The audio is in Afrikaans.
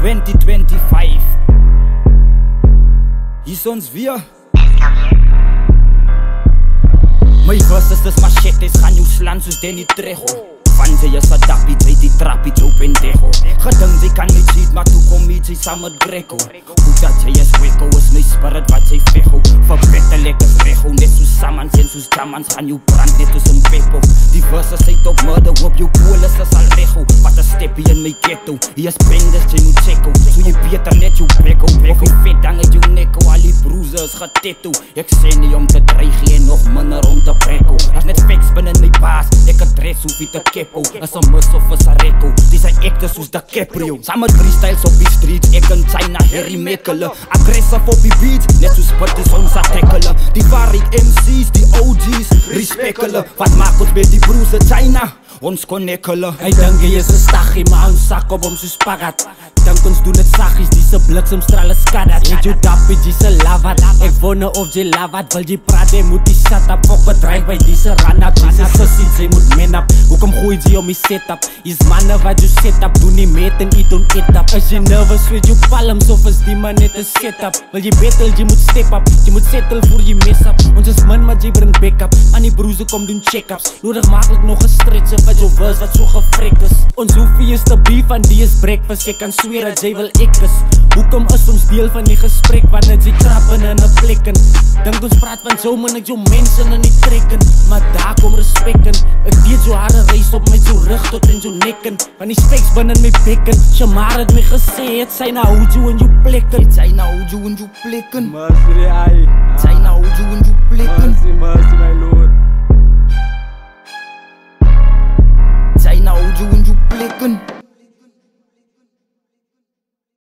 2025. Hier is ons weer. My verses is machetes, gaan jou slaan soos Danny Trejo. Van sy is a dappie, sy die trappie, jou pendejo. Gedink sy kan nie cheat, maar toe kom iets, sy saam met Greco. Hoe dat sy is weko, is my spirit wat sy vecho. Verbette lekker rego, net soos Samans en soos Jamans, gaan jou brand net soos een pepo. Die verses sy top murder, op jou kolis is al rego. Wat een steppie in my ghetto, hier is bendes, jy moet checko. So jy beter net jou brekko, of jy vet hang uit jou nekko. Al die broeze is getetto, ek sê nie om te dreig en nog minder om te brekko. As net facts binnen my baas, ek adres hoef jy te kepo. Is a mus of is a rekko, die sy ekte soos DiCaprio. Saam met freestyles op die streets, ek in China Harry Mekele. Aggressive op die beat, net soos Butties ons a tackele. Die ware MC's, die OG's, respect hulle. Wat maak ons met die broers in China? Ons connect hulle. Hy dink jy is 'n staggie, maar ons sak op hom soos spagat. Dink ons doen het saggies, die se bliksemstrale skadat. Net jou dappie, die se lavat. Ek wonder of jy lavat, wil jy praat, jy moet die shut up. Fok bedrijf by die se run-up, die se sissie, jy moet man up. Hoekom gooi jy om die setup? Is manne wat jy set up, doen nie met en eet on eat up. As jy nervous weet jou palms of is die man net een setup. Wil jy battle, jy moet step up, jy moet settle voor jy mess up. Ons is min, maar jy bring backup. Aan die broeze kom doen check-ups. Nodig makkelijk nog een stretch wat jou verse wat so gefrek is. Ons hoef jy is te beef en die is breakfast. Jy kan sweer dat jy wil ek is. Hoekom is ons deel van die gesprek wanneer jy trappen in een plekken? Dink ons praat van zo, man ek jou mensen in die trekken. Maar daar kom respect in. Ek deed jou harde reis op met jou rug tot in jou nekken. Van die speks binnen my bekken. Shamar het my gesê, het sy na hoejo in jou plekken. Het sy na hoejo in jou plekken. Mercy, ai. Het sy na hoejo in jou plekken. Mercy, my lord.